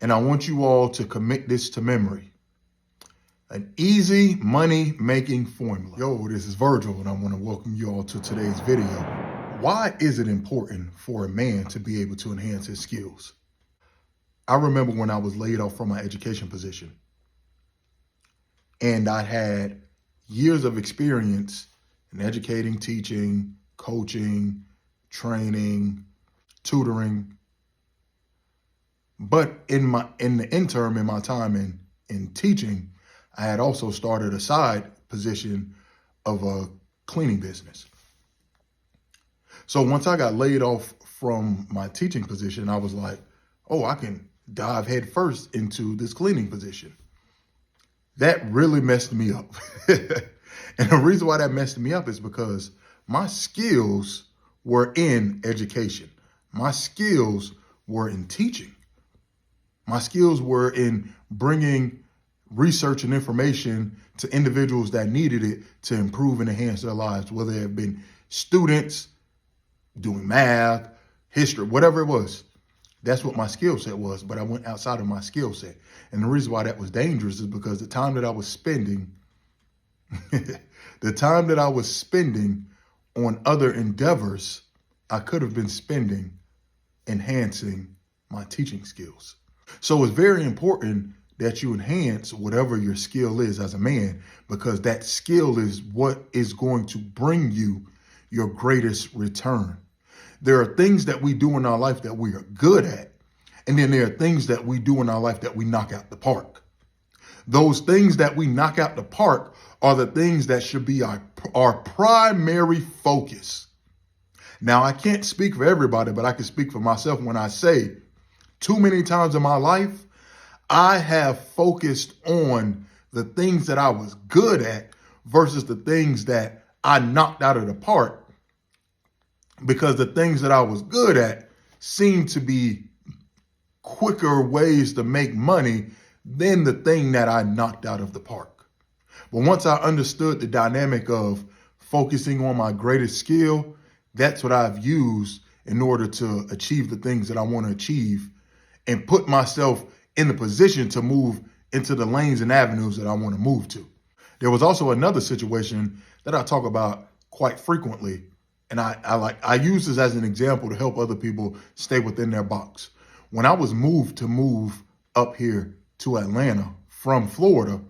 and I want you all to commit this to memory. An easy money-making formula. Yo, this is Virgil, and I want to welcome you all to today's video. Why is it important for a man to be able to enhance his skills? I remember when I was laid off from my education position, and I had years of experience in educating, teaching, coaching, training, tutoring. But in the interim, in my time in teaching, I had also started a side position of a cleaning business. So once I got laid off from my teaching position, I was like, oh, I can dive head first into this cleaning position. That really messed me up. And the reason why that messed me up is because my skills were in education. My skills were in teaching. My skills were in bringing research and information to individuals that needed it to improve and enhance their lives, whether it have been students doing math, history, whatever it was. That's what my skill set was, but I went outside of my skill set. And the reason why that was dangerous is because the time that I was spending, on other endeavors, I could have been spending enhancing my teaching skills. So it's very important that you enhance whatever your skill is as a man, because that skill is what is going to bring you your greatest return. There are things that we do in our life that we are good at, and then there are things that we do in our life that we knock out the park. Those things that we knock out the park are the things that should be our primary focus. Now, I can't speak for everybody, but I can speak for myself when I say too many times in my life, I have focused on the things that I was good at versus the things that I knocked out of the park, because the things that I was good at seemed to be quicker ways to make money than the thing that I knocked out of the park. But once I understood the dynamic of focusing on my greatest skill, that's what I've used in order to achieve the things that I want to achieve and put myself in the position to move into the lanes and avenues that I want to move to. There was also another situation that I talk about quite frequently, and I use this as an example to help other people stay within their box. When I was moved up here to Atlanta from Florida,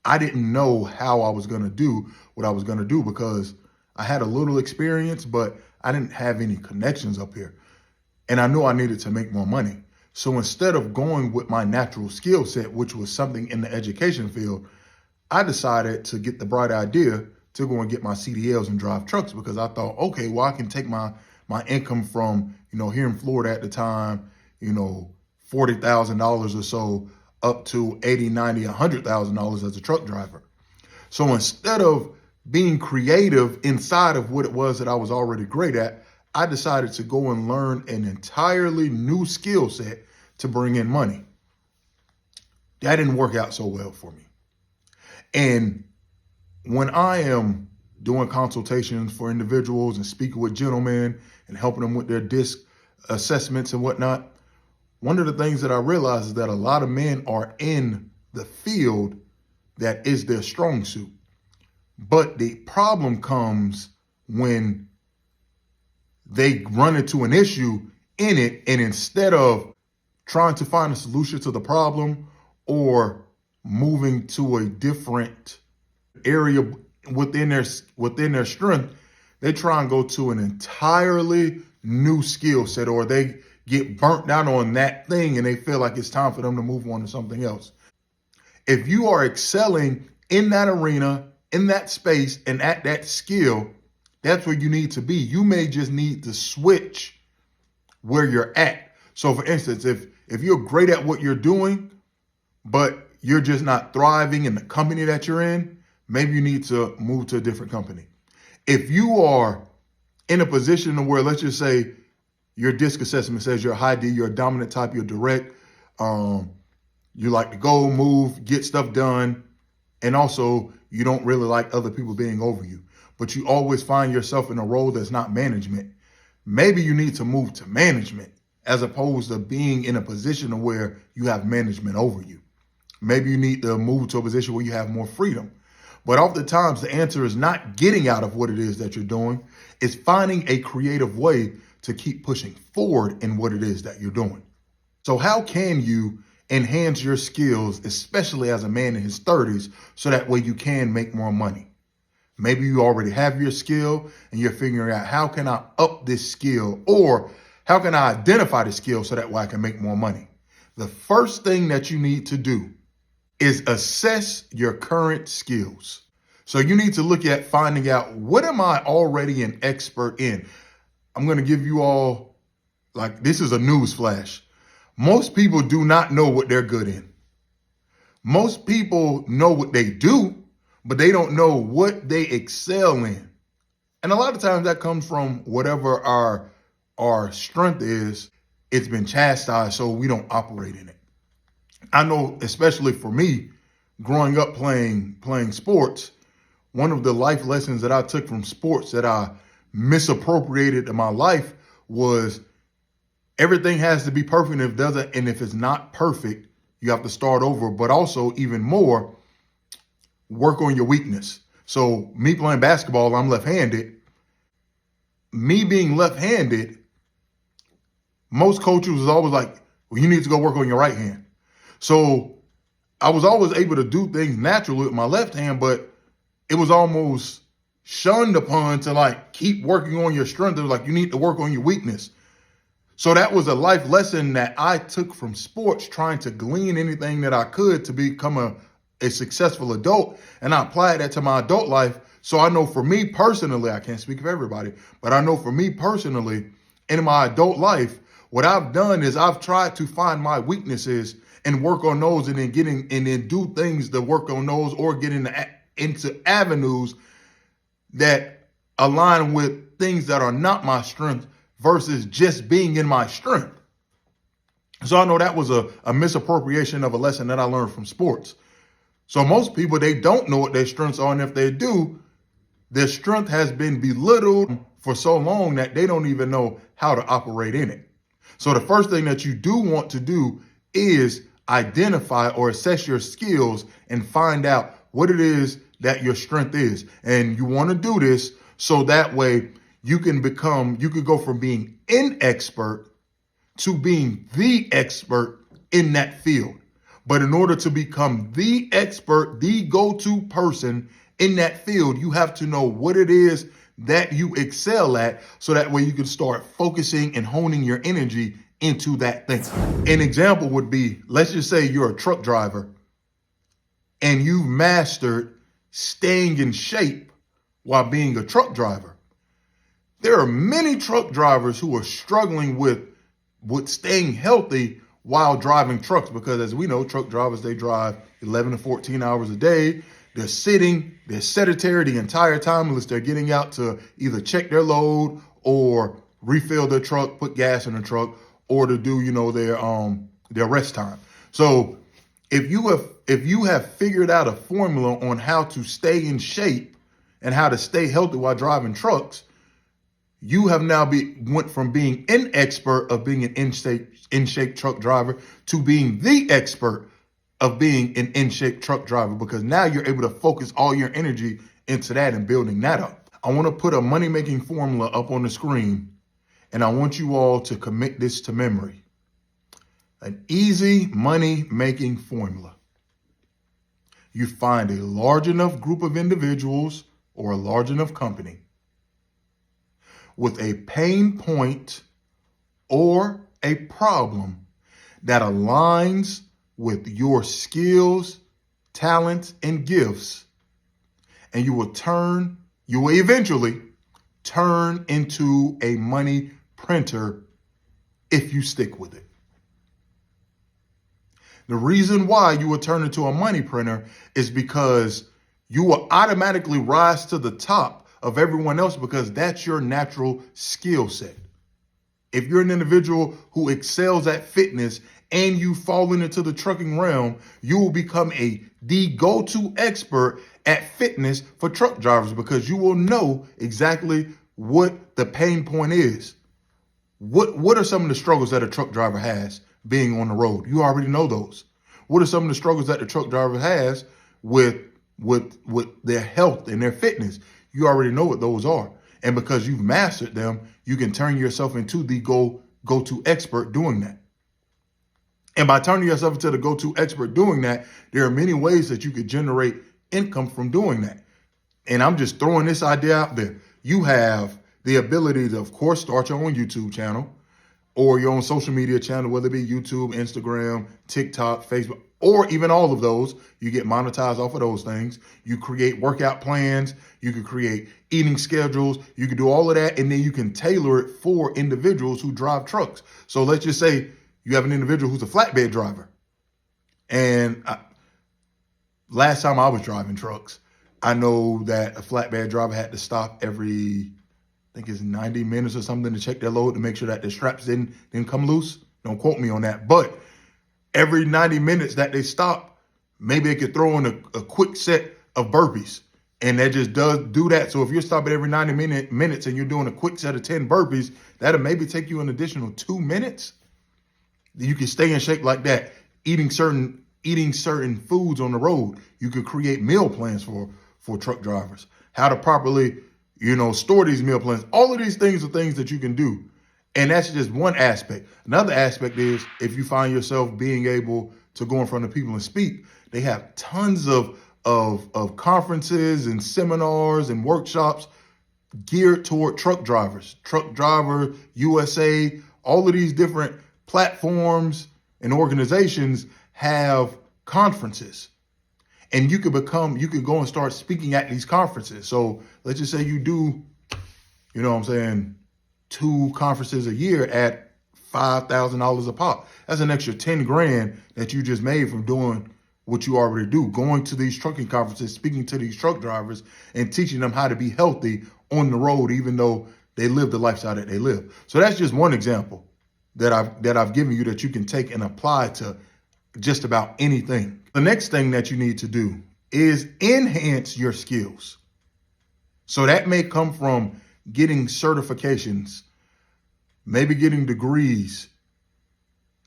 I didn't know how I was going to do what I was going to do, because I had a little experience, but I didn't have any connections up here. And I knew I needed to make more money. So instead of going with my natural skill set, which was something in the education field, I decided to get the bright idea to go and get my CDLs and drive trucks, because I thought, okay, well, I can take my income from, here in Florida at the time, $40,000 or so up to $80, $90, $100,000 as a truck driver. So instead of being creative inside of what it was that I was already great at, I decided to go and learn an entirely new skill set to bring in money. That didn't work out so well for me. And when I am doing consultations for individuals and speaking with gentlemen and helping them with their disc assessments and whatnot, one of the things that I realize is that a lot of men are in the field that is their strong suit. But the problem comes when they run into an issue in it, and instead of trying to find a solution to the problem or moving to a different area within their strength, they try and go to an entirely new skill set, or they get burnt down on that thing and they feel like it's time for them to move on to something else. If you are excelling in that arena, in that space, and at that skill, that's where you need to be. You may just need to switch where you're at. So for instance, if you're great at what you're doing, but you're just not thriving in the company that you're in, maybe you need to move to a different company. If you are in a position where, let's just say, your disc assessment says you're a high D, you're a dominant type, you're direct, you like to go, move, get stuff done, and also you don't really like other people being over you, but you always find yourself in a role that's not management, maybe you need to move to management as opposed to being in a position where you have management over you. Maybe you need to move to a position where you have more freedom. But oftentimes the answer is not getting out of what it is that you're doing. It's finding a creative way to keep pushing forward in what it is that you're doing. So how can you enhance your skills, especially as a man in his 30s, so that way you can make more money? Maybe you already have your skill and you're figuring out, how can I up this skill, or how can I identify the skill so that way I can make more money? The first thing that you need to do is assess your current skills. So you need to look at finding out, what am I already an expert in? I'm going to give you all, like, this is a news flash. Most people do not know what they're good in. Most people know what they do, but they don't know what they excel in. And a lot of times that comes from whatever our strength is. It's been chastised, so we don't operate in it. I know, especially for me, growing up playing sports, one of the life lessons that I took from sports that I misappropriated in my life was, everything has to be perfect. And if it's not perfect, you have to start over. But also, even more, work on your weakness. So me playing basketball, I'm left-handed. Me being left-handed, most coaches was always like, well, you need to go work on your right hand. So I was always able to do things naturally with my left hand, but it was almost shunned upon to like keep working on your strength. It was like, you need to work on your weakness. So that was a life lesson that I took from sports, trying to glean anything that I could to become a successful adult. And I applied that to my adult life. So I know for me personally, I can't speak for everybody, but I know for me personally, in my adult life, what I've done is I've tried to find my weaknesses and work on those, and then do things to work on those, or get into avenues that align with things that are not my strength versus just being in my strength. So I know that was a misappropriation of a lesson that I learned from sports. So most people, they don't know what their strengths are. And if they do, their strength has been belittled for so long that they don't even know how to operate in it. So the first thing that you do want to do is identify or assess your skills and find out what it is that your strength is. And you want to do this so that way you could go from being an expert to being the expert in that field. But in order to become the expert, the go-to person in that field, you have to know what it is that you excel at, so that way you can start focusing and honing your energy into that thing. An example would be, let's just say you're a truck driver and you've mastered staying in shape while being a truck driver. There are many truck drivers who are struggling with staying healthy while driving trucks, because as we know, truck drivers, they drive 11 to 14 hours a day. They're sitting, they're sedentary the entire time unless they're getting out to either check their load or refill their truck, put gas in the truck, or to do, their rest time. So if you have figured out a formula on how to stay in shape and how to stay healthy while driving trucks, you have now went from being an expert of being an in-shape truck driver to being the expert of being an in-shape truck driver, because now you're able to focus all your energy into that and building that up. I want to put a money-making formula up on the screen, and I want you all to commit this to memory. An easy money-making formula. You find a large enough group of individuals or a large enough company with a pain point or a problem that aligns with your skills, talents, and gifts, and you will eventually turn into a money printer if you stick with it. The reason why you will turn into a money printer is because you will automatically rise to the top of everyone else, because that's your natural skill set. If you're an individual who excels at fitness and you've fallen into the trucking realm, you will become the go-to expert at fitness for truck drivers, because you will know exactly what the pain point is. What are some of the struggles that a truck driver has being on the road? You already know those. What are some of the struggles that the truck driver has with their health and their fitness? You already know what those are. And because you've mastered them, you can turn yourself into the go-to expert doing that. And by turning yourself into the go-to expert doing that, there are many ways that you could generate income from doing that. And I'm just throwing this idea out there. You have the ability to, of course, start your own YouTube channel or your own social media channel, whether it be YouTube, Instagram, TikTok, Facebook, or even all of those. You get monetized off of those things. You create workout plans. You can create eating schedules. You can do all of that. And then you can tailor it for individuals who drive trucks. So let's just say you have an individual who's a flatbed driver. And last time I was driving trucks, I know that a flatbed driver had to stop every, I think it's 90 minutes or something to check their load to make sure that the straps didn't come loose. Don't quote me on that. But every 90 minutes that they stop, maybe they could throw in a quick set of burpees. And that just does do that. So if you're stopping every 90 minutes and you're doing a quick set of 10 burpees, that'll maybe take you an additional 2 minutes. You can stay in shape like that. Eating certain foods on the road. You could create meal plans for truck drivers. How to properly, store these meal plans. All of these things are things that you can do. And that's just one aspect. Another aspect is if you find yourself being able to go in front of people and speak, they have tons of conferences and seminars and workshops geared toward truck drivers, Truck Driver USA. All of these different platforms and organizations have conferences. And you could go and start speaking at these conferences. So let's just say you do, 2 conferences a year at $5,000 a pop. That's an extra 10 grand that you just made from doing what you already do, going to these trucking conferences, speaking to these truck drivers and teaching them how to be healthy on the road, even though they live the lifestyle that they live. So that's just one example that I've given you that you can take and apply to just about anything. The next thing that you need to do is enhance your skills. So that may come from getting certifications, maybe getting degrees,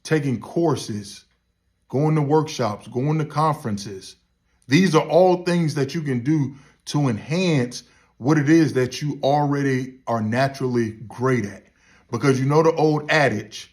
taking courses, going to workshops, going to conferences. These are all things that you can do to enhance what it is that you already are naturally great at. Because you know the old adage,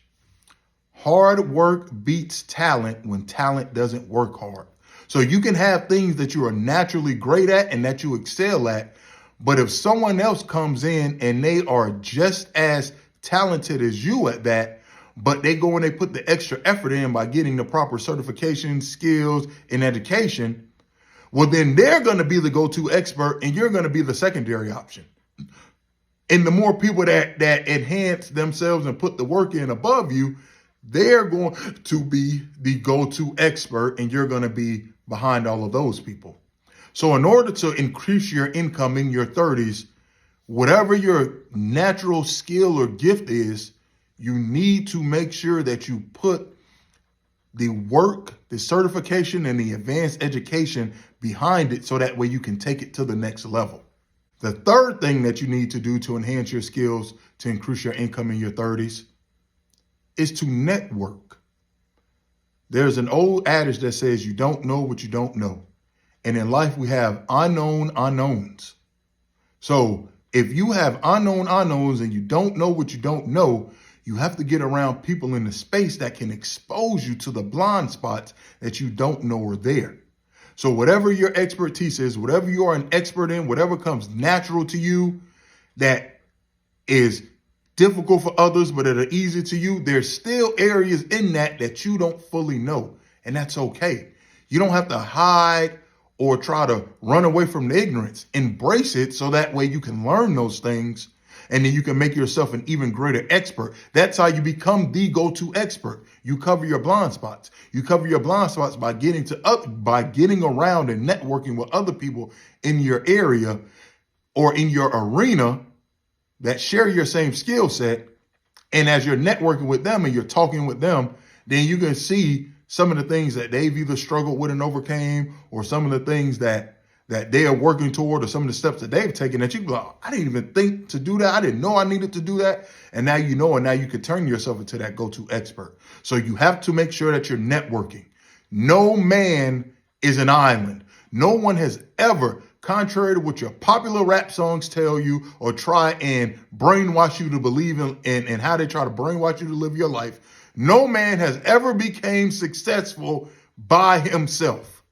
hard work beats talent when talent doesn't work hard. So you can have things that you are naturally great at and that you excel at, but if someone else comes in and they are just as talented as you at that, but they go and they put the extra effort in by getting the proper certifications, skills, and education, well, then they're going to be the go-to expert and you're going to be the secondary option. And the more people that enhance themselves and put the work in above you, they're going to be the go-to expert and you're going to be behind all of those people. So in order to increase your income in your 30s, whatever your natural skill or gift is, you need to make sure that you put the work, the certification, and the advanced education behind it so that way you can take it to the next level. The third thing that you need to do to enhance your skills to increase your income in your 30s is to network. There's an old adage that says you don't know what you don't know. And in life, we have unknown unknowns. So if you have unknown unknowns and you don't know what you don't know, you have to get around people in the space that can expose you to the blind spots that you don't know are there. So whatever your expertise is, whatever you are an expert in, whatever comes natural to you that is difficult for others, but that are easy to you, there's still areas in that you don't fully know. And that's okay. You don't have to hide or try to run away from the ignorance. Embrace it so that way you can learn those things and then you can make yourself an even greater expert. That's how you become the go-to expert. You cover your blind spots. You cover your blind spots by getting around and networking with other people in your area or in your arena that share your same skill set. And as you're networking with them and you're talking with them, then you can see some of the things that they've either struggled with and overcame, or some of the things that that they are working toward, or some of the steps that they've taken that you be like, I didn't even think to do that. I didn't know I needed to do that. And now you know, and now you can turn yourself into that go-to expert. So you have to make sure that you're networking. No man is an island. No one has ever, contrary to what your popular rap songs tell you or try and brainwash you to believe in, and how they try to brainwash you to live your life, no man has ever became successful by himself.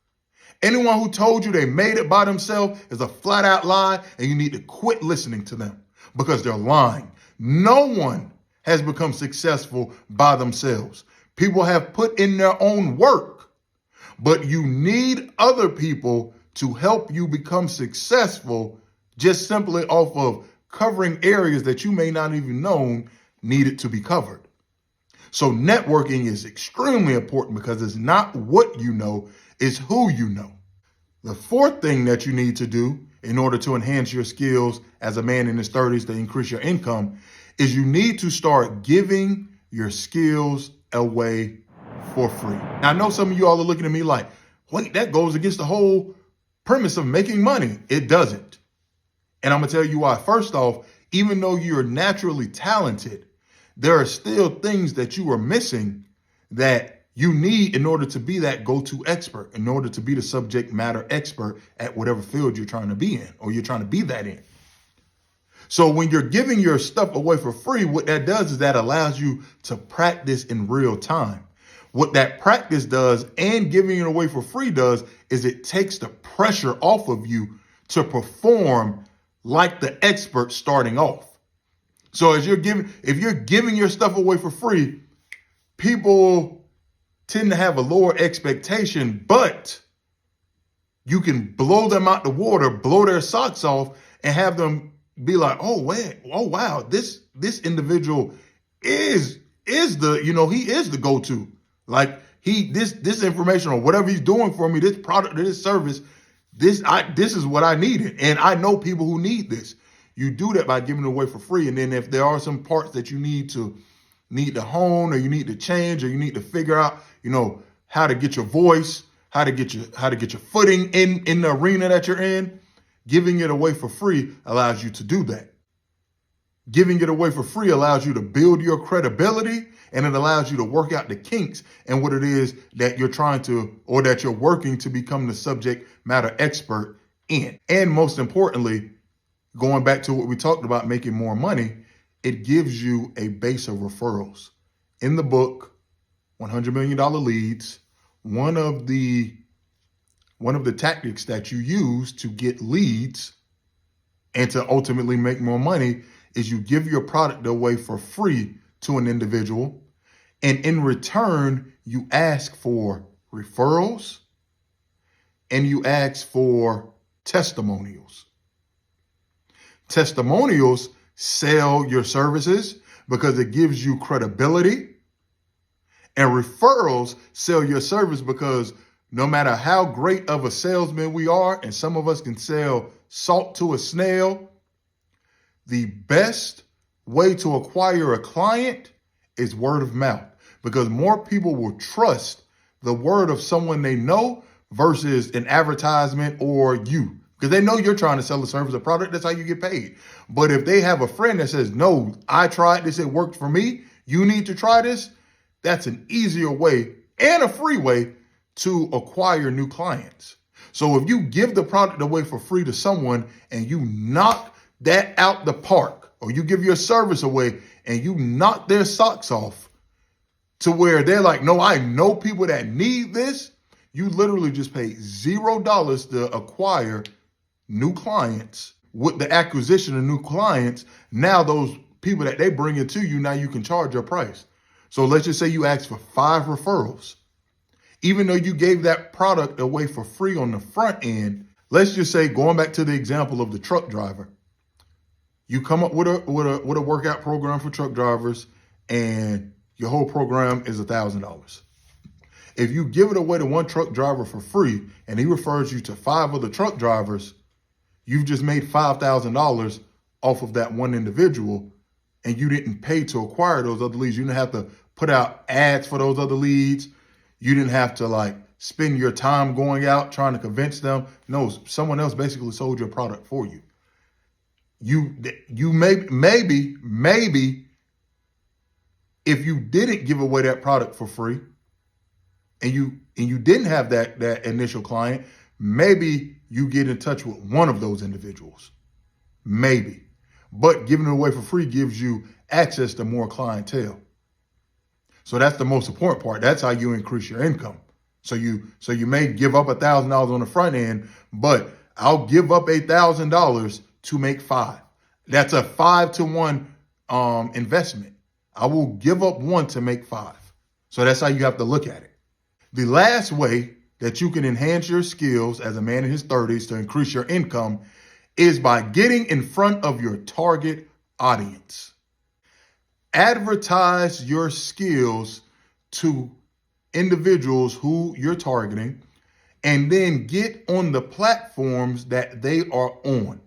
Anyone who told you they made it by themselves is a flat out lie, and you need to quit listening to them because they're lying. No one has become successful by themselves. People have put in their own work, but you need other people to help you become successful just simply off of covering areas that you may not even know needed to be covered. So networking is extremely important because it's not what you know, it's who you know. The fourth thing that you need to do in order to enhance your skills as a man in his 30s to increase your income is you need to start giving your skills away for free. Now, I know some of you all are looking at me like, wait, that goes against the whole premise of making money. It doesn't. And I'm going to tell you why. First off, even though you're naturally talented, there are still things that you are missing that you need in order to be that go-to expert, in order to be the subject matter expert at whatever field you're trying to be in, or you're trying to be that in. So when you're giving your stuff away for free, what that does is that allows you to practice in real time. What that practice does and giving it away for free does is it takes the pressure off of you to perform like the expert starting off. So if you're giving your stuff away for free, people tend to have a lower expectation, but you can blow them out the water, blow their socks off, and have them be like, oh wow, this individual is the, he is the go-to. Like this information or whatever he's doing for me, this product or this service, this is what I needed. And I know people who need this. You do that by giving it away for free. And then if there are some parts that you need to hone, or you need to change, or you need to figure out, how to get your voice, how to get your footing in the arena that you're in, giving it away for free allows you to do that. Giving it away for free allows you to build your credibility, and it allows you to work out the kinks and what it is that you're trying to, or that you're working to become the subject matter expert in. And most importantly, going back to what we talked about, making more money, it gives you a base of referrals. In the book, $100 Million Leads, one of the tactics that you use to get leads and to ultimately make more money is you give your product away for free to an individual. And in return, you ask for referrals and you ask for testimonials. Testimonials sell your services because it gives you credibility. And referrals sell your service because no matter how great of a salesman we are, and some of us can sell salt to a snail, the best way to acquire a client is word of mouth, because more people will trust the word of someone they know versus an advertisement or you, because they know you're trying to sell a service or product. That's how you get paid. But if they have a friend that says, no, I tried this, it worked for me, you need to try this, that's an easier way and a free way to acquire new clients. So if you give the product away for free to someone and you knock that out the park, or you give your service away and you knock their socks off to where they're like, no, I know people that need this, you literally just pay $0 to acquire new clients. With the acquisition of new clients, now those people that they bring into you, now you can charge your price. So let's just say you ask for 5 referrals. Even though you gave that product away for free on the front end, let's just say, going back to the example of the truck driver, you come up with a workout program for truck drivers, and your whole program is $1,000. If you give it away to one truck driver for free and he refers you to 5 other truck drivers, you've just made $5,000 off of that one individual, and you didn't pay to acquire those other leads. You didn't have to put out ads for those other leads. You didn't have to spend your time going out trying to convince them. No, someone else basically sold your product for you. You maybe if you didn't give away that product for free and you didn't have that initial client, maybe you get in touch with one of those individuals. Maybe. But giving it away for free gives you access to more clientele. So that's the most important part. That's how you increase your income. So you may give up $1,000 on the front end, but I'll give up $8,000 to make $5,000. That's a 5-to-1 investment. I will give up one to make $5,000. So that's how you have to look at it. The last way that you can enhance your skills as a man in his 30s to increase your income is by getting in front of your target audience. Advertise your skills to individuals who you're targeting, and then get on the platforms that they are on.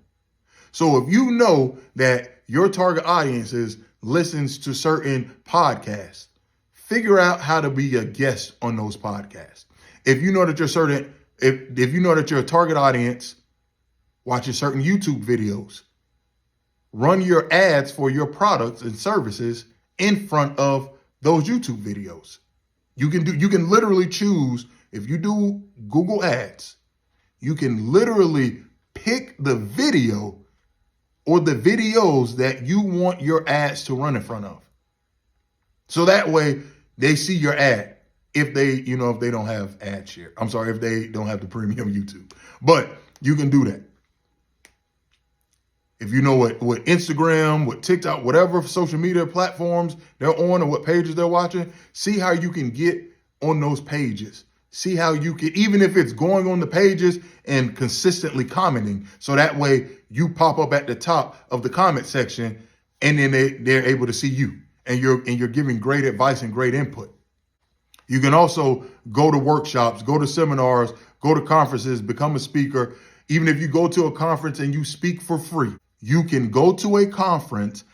So if you know that your target audience listens to certain podcasts, figure out how to be a guest on those podcasts. If you know that if you know that your target audience watches certain YouTube videos, run your ads for your products and services in front of those YouTube videos. You can literally choose, if you do Google Ads, you can literally pick the video or the videos that you want your ads to run in front of. So that way they see your ad if they don't have ad share. I'm sorry, if they don't have the premium YouTube. But you can do that. If you know what Instagram, what TikTok, whatever social media platforms they're on or what pages they're watching, see how you can get on those pages. See how you can, even if it's going on the pages and consistently commenting, so that way you pop up at the top of the comment section, and then they're able to see you, and you're giving great advice and great input. You can also go to workshops, go to seminars, go to conferences, become a speaker. Even if you go to a conference and you speak for free, you can go to a conference,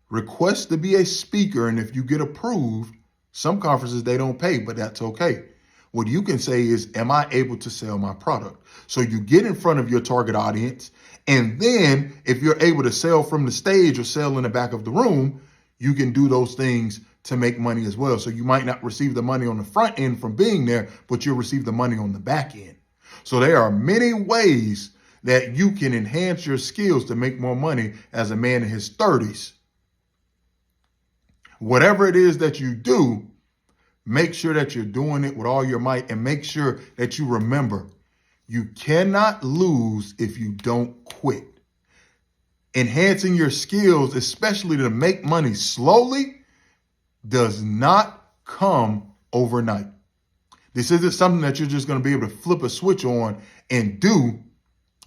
request to be a speaker, and if you get approved, some conferences they don't pay, but that's okay. What you can say is, am I able to sell my product? So you get in front of your target audience, and then if you're able to sell from the stage or sell in the back of the room, you can do those things to make money as well. So you might not receive the money on the front end from being there, but you'll receive the money on the back end. So there are many ways that you can enhance your skills to make more money as a man in his 30s. Whatever it is that you do, make sure that you're doing it with all your might, and make sure that you remember, you cannot lose if you don't quit. Enhancing your skills, especially to make money slowly, does not come overnight. This isn't something that you're just going to be able to flip a switch on and do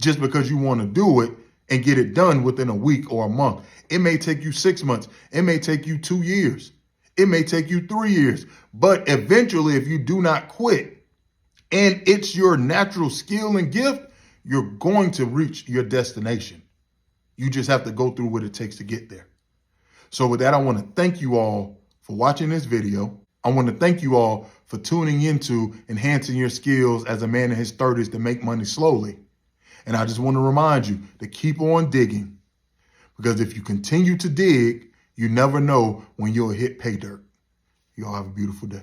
just because you want to do it and get it done within a week or a month. It may take you 6 months. It may take you 2 years. It may take you 3 years. But eventually, if you do not quit and it's your natural skill and gift, you're going to reach your destination. You just have to go through what it takes to get there. So with that, I want to thank you all for watching this video. I want to thank you all for tuning into enhancing your skills as a man in his 30s to make money slowly. And I just want to remind you to keep on digging, because if you continue to dig, you never know when you'll hit pay dirt. You all have a beautiful day.